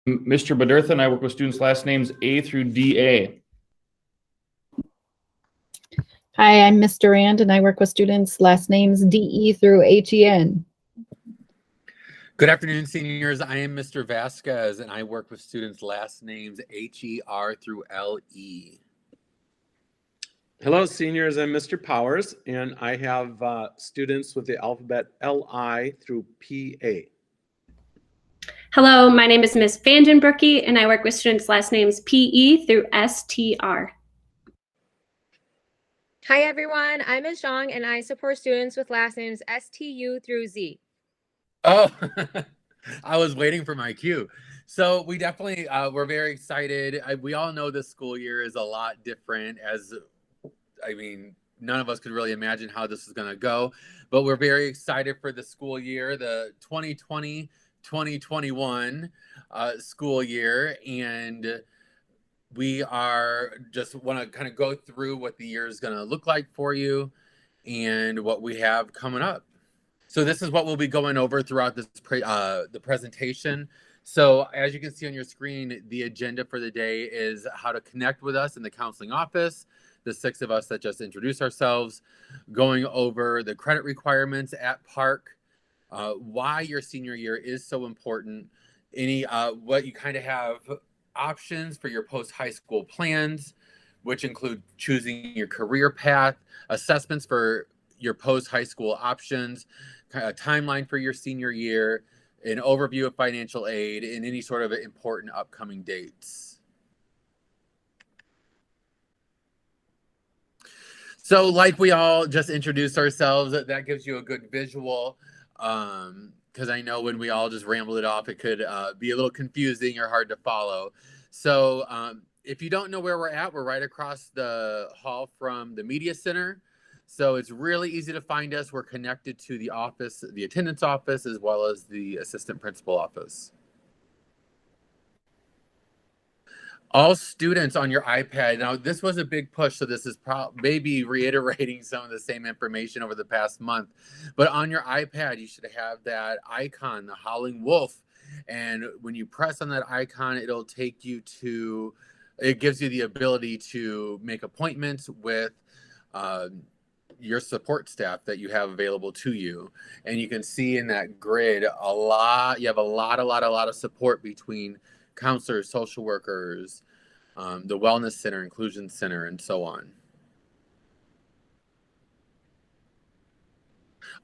Mr. Badertha, and I work with students' last names A through DA. Hi, I'm Ms. Durand, and I work with students' last names DE through HEN. Good afternoon, seniors. I am Mr. Vasquez, and I work with students' last names HER through LE. Hello, seniors. I'm Mr. Powers, and I have students with the alphabet LI through PA. Hello, my name is Ms. Vandenbrooke, and I work with students' last names PE through STR. Hi, everyone. I'm Ms. Zhang, and I support students with last names STU through Z. Oh, I was waiting for my cue. So we definitely, we're very excited. We all know this school year is a lot different none of us could really imagine how this is going to go, but we're very excited for the school year, the 2020-2021 school year. And we are just want to kind of go through what the year is going to look like for you and what we have coming up. So this is what we'll be going over throughout this the presentation. So as you can see on your screen, the agenda for the day is how to connect with us in the counseling office, the 6 of us that just introduced ourselves, going over the credit requirements at Park, why your senior year is so important, what you kind of have options for your post-high school plans, which include choosing your career path, assessments for your post-high school options, a timeline for your senior year, an overview of financial aid, and any sort of important upcoming dates. So like we all just introduced ourselves, that gives you a good visual, because I know when we all just rambled it off, it could be a little confusing or hard to follow. So if you don't know where we're at, we're right across the hall from the Media Center. So it's really easy to find us. We're connected to the office, the attendance office, as well as the assistant principal office. All students on your iPad. Now, this was a big push, so this is maybe reiterating some of the same information over the past month. But on your iPad, you should have that icon, the Howling Wolf. And when you press on that icon, it'll take you to, it gives you the ability to make appointments with your support staff that you have available to you. And you can see in that grid you have a lot of support between counselors, social workers, the Wellness Center, Inclusion Center, and so on.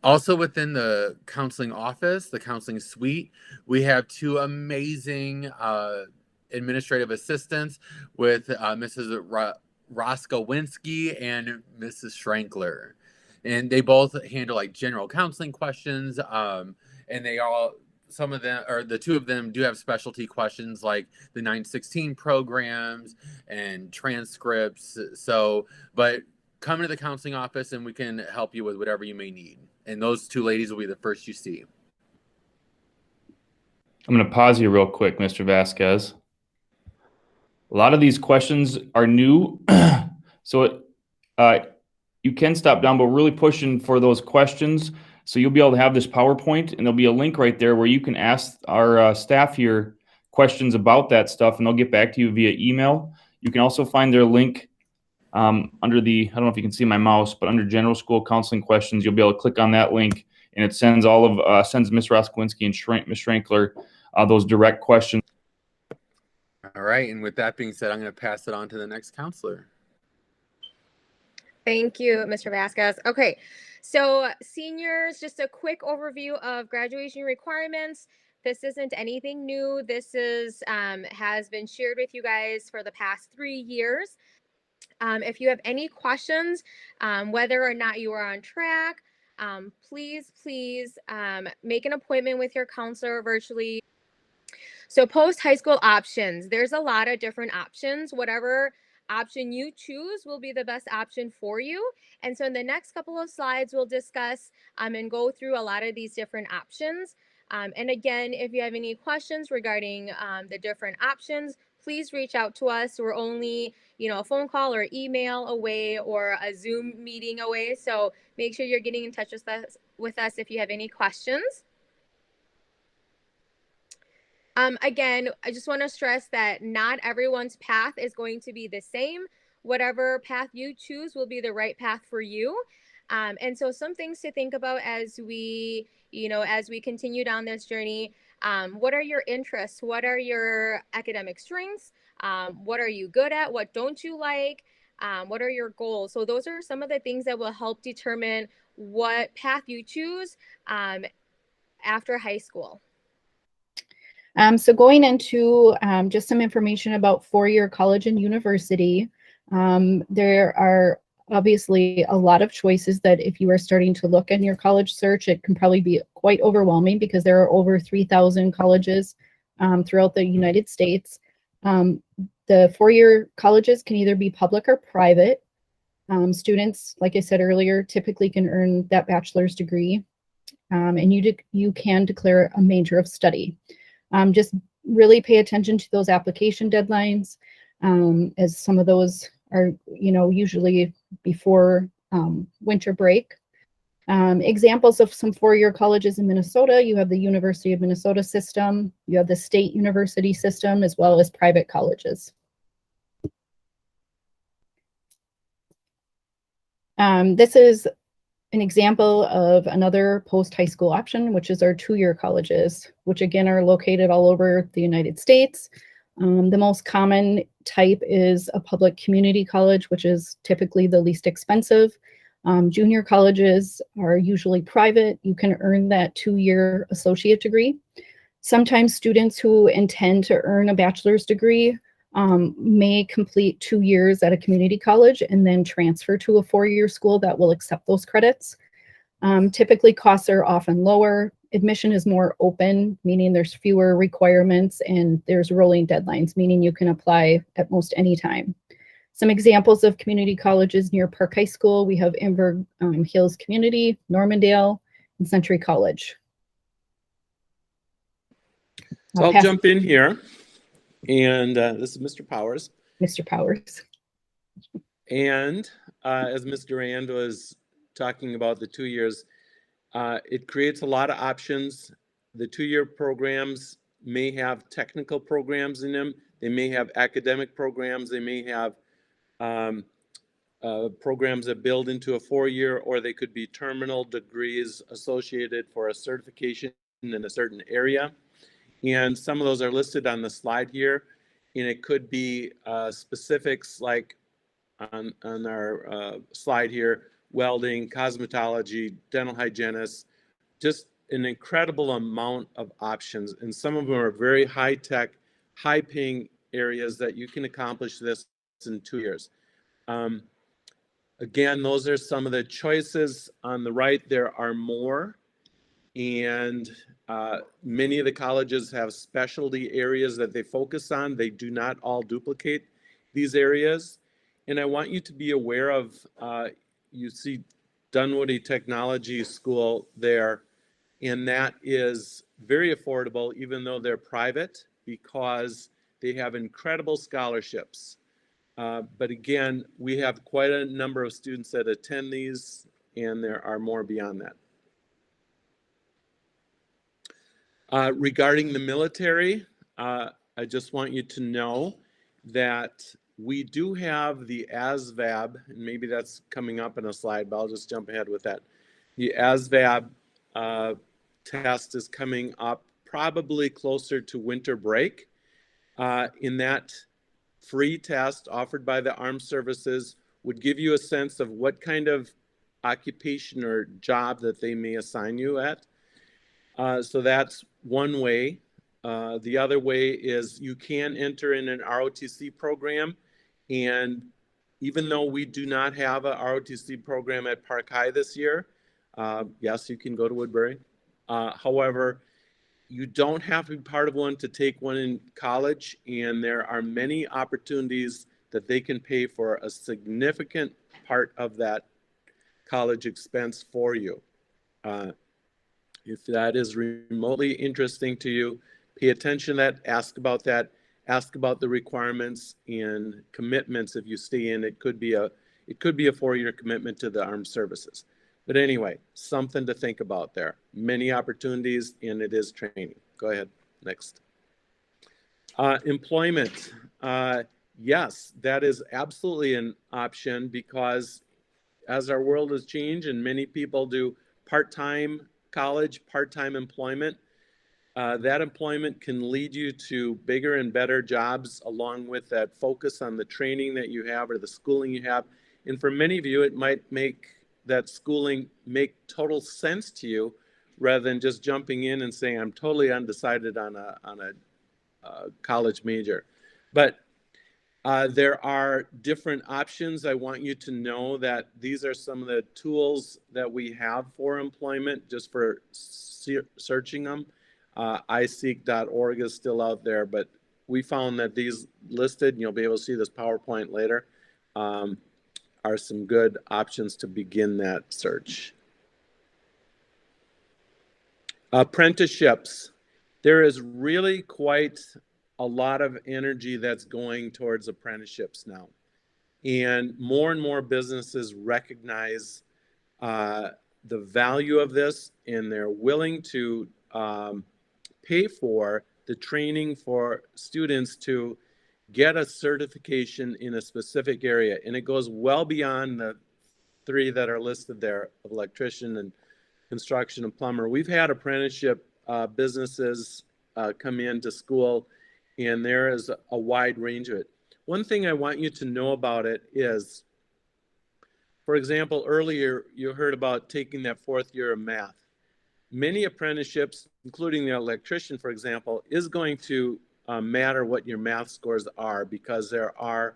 Also within the counseling office, the counseling suite, we have 2 amazing administrative assistants with Mrs. Roskowinski and Mrs. Schrankler. And they both handle like general counseling questions, and they all, some of them, or the 2 of them, do have specialty questions like the 916 programs and transcripts. So, but come into the counseling office and we can help you with whatever you may need. And those 2 ladies will be the first you see. I'm going to pause you real quick, Mr. Vasquez. A lot of these questions are new, so you can stop down, but we're really pushing for those questions. So you'll be able to have this PowerPoint, and there'll be a link right there where you can ask our staff here questions about that stuff, and they'll get back to you via email. You can also find their link under the, I don't know if you can see my mouse, but under General School Counseling Questions, you'll be able to click on that link, and it sends sends Ms. Roskowinski and Ms. Schrankler those direct questions. All right, and with that being said, I'm going to pass it on to the next counselor. Thank you, Mr. Vasquez. Okay, so seniors, just a quick overview of graduation requirements. This isn't anything new. This has been shared with you guys for the past 3 years. If you have any questions, whether or not you are on track, please make an appointment with your counselor virtually. So post-high school options, there's a lot of different options. Whatever option you choose will be the best option for you. And so in the next couple of slides, we'll discuss and go through a lot of these different options. And again, if you have any questions regarding the different options, please reach out to us. We're only, a phone call or email away or a Zoom meeting away. So make sure you're getting in touch with us if you have any questions. Again, I just want to stress that not everyone's path is going to be the same. Whatever path you choose will be the right path for you. And so some things to think about as we, as we continue down this journey. What are your interests? What are your academic strengths? What are you good at? What don't you like? What are your goals? So those are some of the things that will help determine what path you choose after high school. So going into just some information about four-year college and university, there are obviously a lot of choices that if you are starting to look in your college search, it can probably be quite overwhelming because there are over 3,000 colleges throughout the United States. The four-year colleges can either be public or private. Students, like I said earlier, typically can earn that bachelor's degree, and you can declare a major of study. Just really pay attention to those application deadlines, as some of those are, usually before winter break. Examples of some four-year colleges in Minnesota, you have the University of Minnesota system, you have the state university system, as well as private colleges. This is an example of another post-high school option, which is our two-year colleges, which again are located all over the United States. The most common type is a public community college, which is typically the least expensive. Junior colleges are usually private. You can earn that two-year associate degree. Sometimes students who intend to earn a bachelor's degree may complete 2 years at a community college and then transfer to a four-year school that will accept those credits. Typically, costs are often lower. Admission is more open, meaning there's fewer requirements, and there's rolling deadlines, meaning you can apply at most any time. Some examples of community colleges near Park High School, we have Inver Hills Community, Normandale, and Century College. So I'll jump in here. And this is Mr. Powers. Mr. Powers. And as Mr. Rand was talking about the 2 years, it creates a lot of options. The two-year programs may have technical programs in them. They may have academic programs. They may have programs that build into a four-year, or they could be terminal degrees associated for a certification in a certain area. And some of those are listed on the slide here. And it could be specifics like on our slide here, welding, cosmetology, dental hygienist, just an incredible amount of options. And some of them are very high-tech, high-paying areas that you can accomplish this in 2 years. Again, those are some of the choices. On the right, there are more. And many of the colleges have specialty areas that they focus on. They do not all duplicate these areas. And I want you to be aware of, you see Dunwoody Technology School there, and that is very affordable, even though they're private, because they have incredible scholarships. But again, we have quite a number of students that attend these, and there are more beyond that. Regarding the military, I just want you to know that we do have the ASVAB, and maybe that's coming up in a slide, but I'll just jump ahead with that. The ASVAB test is coming up probably closer to winter break. In that free test offered by the Armed Services would give you a sense of what kind of occupation or job that they may assign you at. So that's one way. The other way is you can enter in an ROTC program. And even though we do not have a ROTC program at Park High this year, yes, you can go to Woodbury. However, you don't have to be part of one to take one in college. And there are many opportunities that they can pay for a significant part of that college expense for you. If that is remotely interesting to you, pay attention to that, ask about that, ask about the requirements and commitments if you stay in. It could be a 4-year commitment to the Armed Services. But anyway, something to think about there. Many opportunities, and it is training. Go ahead, next. Employment. Yes, that is absolutely an option because as our world has changed and many people do part-time college, part-time employment, that employment can lead you to bigger and better jobs along with that focus on the training that you have or the schooling you have. And for many of you, it might make that schooling make total sense to you rather than just jumping in and saying, I'm totally undecided on a college major. But there are different options. I want you to know that these are some of the tools that we have for employment, just for searching them. iSeek.org is still out there, but we found that these listed, and you'll be able to see this PowerPoint later, are some good options to begin that search. Apprenticeships. There is really quite a lot of energy that's going towards apprenticeships now. And more businesses recognize the value of this, and they're willing to pay for the training for students to get a certification in a specific area. And it goes well beyond the three that are listed there of electrician and construction and plumber. We've had apprenticeship businesses come into school, and there is a wide range of it. One thing I want you to know about it is, for example, earlier you heard about taking that fourth year of math. Many apprenticeships, including the electrician, for example, is going to matter what your math scores are, because there are,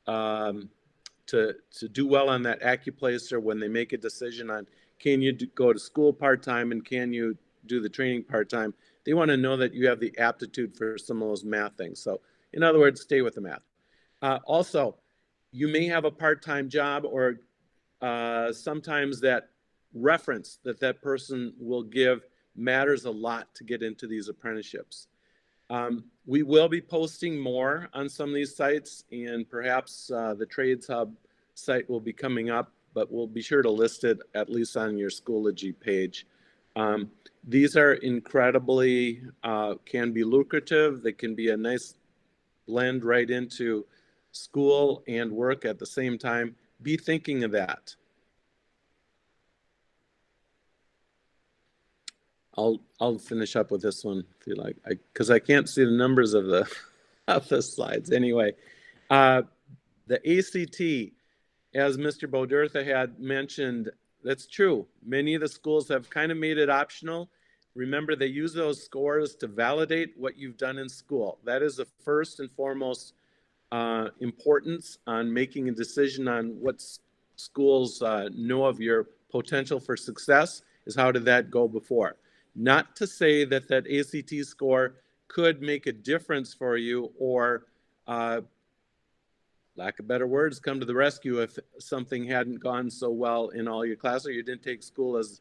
to do well on that AccuPlacer, when they make a decision on can you go to school part-time and can you do the training part-time, they want to know that you have the aptitude for some of those math things. So in other words, stay with the math. Also, you may have a part-time job, or sometimes that reference that person will give matters a lot to get into these apprenticeships. We will be posting more on some of these sites, and perhaps the Trades Hub site will be coming up, but we'll be sure to list it at least on your Schoology page. These are incredibly, can be lucrative. They can be a nice blend right into school and work at the same time. Be thinking of that. I'll finish up with this one if you like, because I can't see the numbers of the of the slides. Anyway, the ACT, as Mr. Bodertha had mentioned, that's true. Many of the schools have kind of made it optional. Remember, they use those scores to validate what you've done in school. That is the first and foremost importance on making a decision on what schools know of your potential for success, is how did that go before. Not to say that that ACT score could make a difference for you, or lack of better words, come to the rescue if something hadn't gone so well in all your classes, or you didn't take school as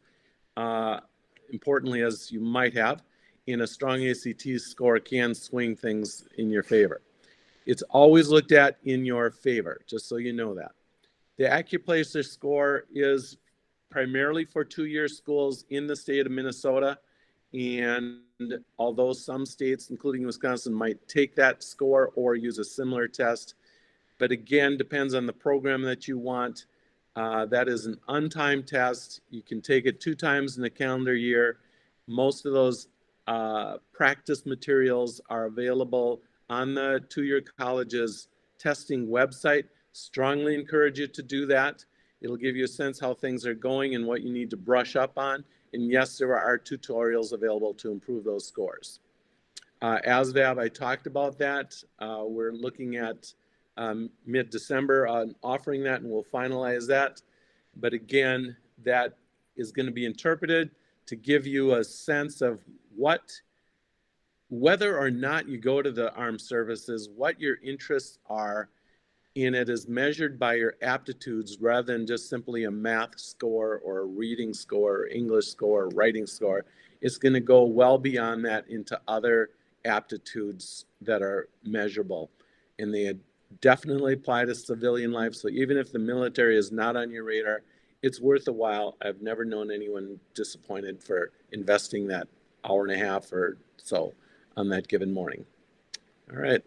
importantly as you might have. In a strong ACT score can swing things in your favor. It's always looked at in your favor, just so you know that. The AccuPlacer score is primarily for two-year schools in the state of Minnesota. And although some states, including Wisconsin, might take that score or use a similar test, but again, depends on the program that you want. That is an untimed test. You can take it 2 times in a calendar year. Most of those practice materials are available on the two-year college's testing website. Strongly encourage you to do that. It'll give you a sense how things are going and what you need to brush up on. And yes, there are tutorials available to improve those scores. ASVAB, I talked about that. We're looking at mid-December on offering that, and we'll finalize that. But again, that is going to be interpreted to give you a sense of whether or not you go to the armed services, what your interests are, and it is measured by your aptitudes rather than just simply a math score or a reading score or English score or writing score. It's going to go well beyond that into other aptitudes that are measurable. And they definitely apply to civilian life. So even if the military is not on your radar, it's worth a while. I've never known anyone disappointed for investing that hour and a half or so on that given morning. All right.